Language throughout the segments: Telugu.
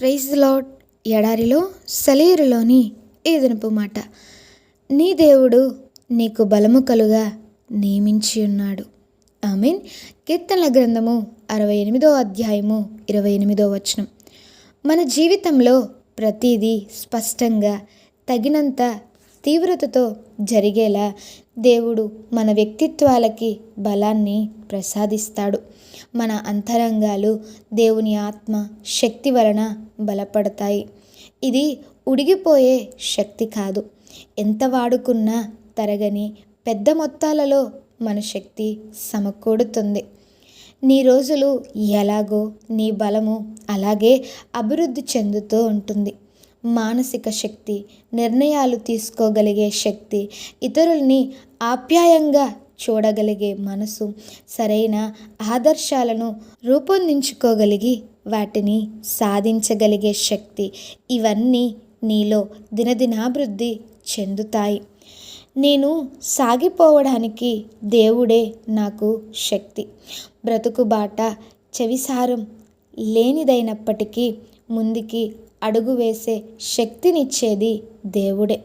Praise the lord. ఎడారిలో సెలయేరులోని ఏదనపు మాట. నీ దేవుడు నీకు బలము కలుగా నియమించి ఉన్నాడు. ఆమేన్. కీర్తనల గ్రంథము 68వ అధ్యాయము 28వ వచనం. మన జీవితంలో ప్రతిదీ స్పష్టంగా తగినంత తీవ్రతతో జరిగేలా దేవుడు మన వ్యక్తిత్వాలకి బలాన్ని ప్రసాదిస్తాడు. మన అంతరంగాలు దేవుని ఆత్మ శక్తి వలన బలపడతాయి. ఇది ఉడిగిపోయే శక్తి కాదు. ఎంత వాడుకున్నా తరగని పెద్ద మొత్తాలలో మన శక్తి సమకూడుతుంది. నీ రోజులు ఎలాగో నీ బలము అలాగే అభివృద్ధి చెందుతూ ఉంటుంది. మానసిక శక్తి, నిర్ణయాలు తీసుకోగలిగే శక్తి, ఇతరుల్ని ఆప్యాయంగా చూడగలిగే మనసు, సరైన ఆదర్శాలను రూపొందించుకోగలిగి వాటిని సాధించగలిగే శక్తి, ఇవన్నీ నీలో దినదినాభివృద్ధి చెందుతాయి. నేను సాగిపోవడానికి దేవుడే నాకు శక్తి. బ్రతుకు బాట చెవిసారం లేనిదైనప్పటికీ ముందుకి అడుగు వేసే శక్తినిచ్చేది దేవుడే.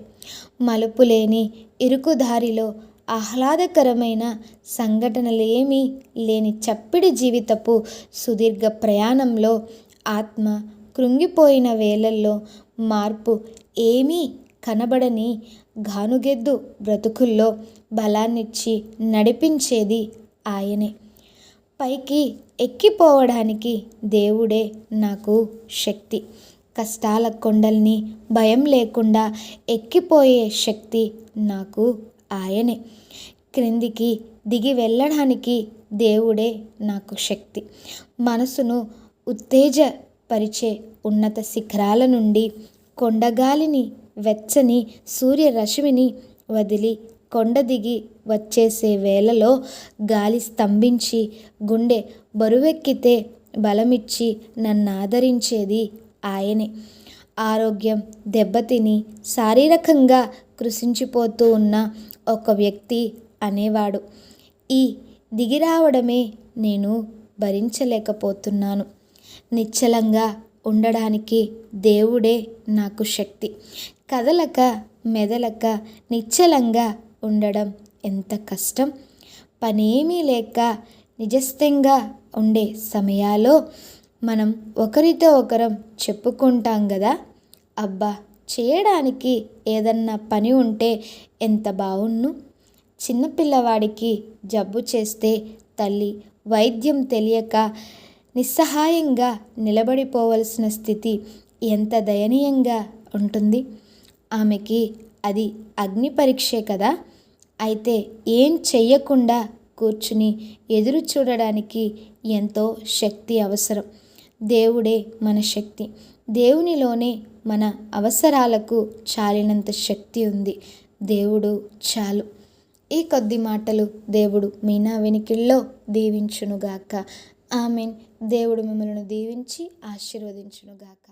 మలుపు లేని ఇరుకుదారిలో ఆహ్లాదకరమైన సంఘటనలేమీ లేని చప్పిడి జీవితపు సుదీర్ఘ ప్రయాణంలో ఆత్మ కృంగిపోయిన వేళల్లో మార్పు ఏమీ కనబడని గానుగెద్దు బ్రతుకుల్లో బలాన్నిచ్చి నడిపించేది ఆయనే. పైకి ఎక్కిపోవడానికి దేవుడే నాకు శక్తి. కష్టాల కొండల్ని భయం లేకుండా ఎక్కిపోయే శక్తి నాకు ఆయనే. క్రిందికి దిగి వెళ్ళడానికి దేవుడే నాకు శక్తి. మనసును ఉత్తేజపరిచే ఉన్నత శిఖరాల నుండి కొండగాలిని వెచ్చని సూర్యరశ్మిని వదిలి కొండ దిగి వచ్చేసే వేళలో గాలి స్తంభించి గుండె బరువెక్కితే బలమిచ్చి నన్నాదరించేది ఆయనే. ఆరోగ్యం దెబ్బతిని శారీరకంగా కృషించిపోతూ ఉన్న ఒక వ్యక్తి అనేవాడు, ఈ దిగిరావడమే నేను భరించలేకపోతున్నాను. నిశ్చలంగా ఉండడానికి దేవుడే నాకు శక్తి. కదలక మెదలక నిశ్చలంగా ఉండడం ఎంత కష్టం. పనేమీ లేక నిజస్థంగా ఉండే సమయాల్లో మనం ఒకరితో ఒకరం చెప్పుకుంటాం కదా, అబ్బా చేయడానికి ఏదన్నా పని ఉంటే ఎంత బావుణ్ణు. చిన్నపిల్లవాడికి జబ్బు చేస్తే తల్లి వైద్యం తెలియక నిస్సహాయంగా నిలబడిపోవలసిన స్థితి ఎంత దయనీయంగా ఉంటుంది. ఆమెకి అది అగ్ని పరీక్షే కదా. అయితే ఏం చెయ్యకుండా కూర్చుని ఎదురు చూడడానికి ఎంతో శక్తి అవసరం. దేవుడే మన శక్తి. దేవునిలోనే మన అవసరాలకు చాలినంత శక్తి ఉంది. దేవుడు చాలు. ఈ కొద్ది మాటలు దేవుడు మీ నా వెనికిల్లో దీవించునుగాక. ఆమెన్. దేవుడు మిమ్మల్ని దీవించి ఆశీర్వదించునుగాక.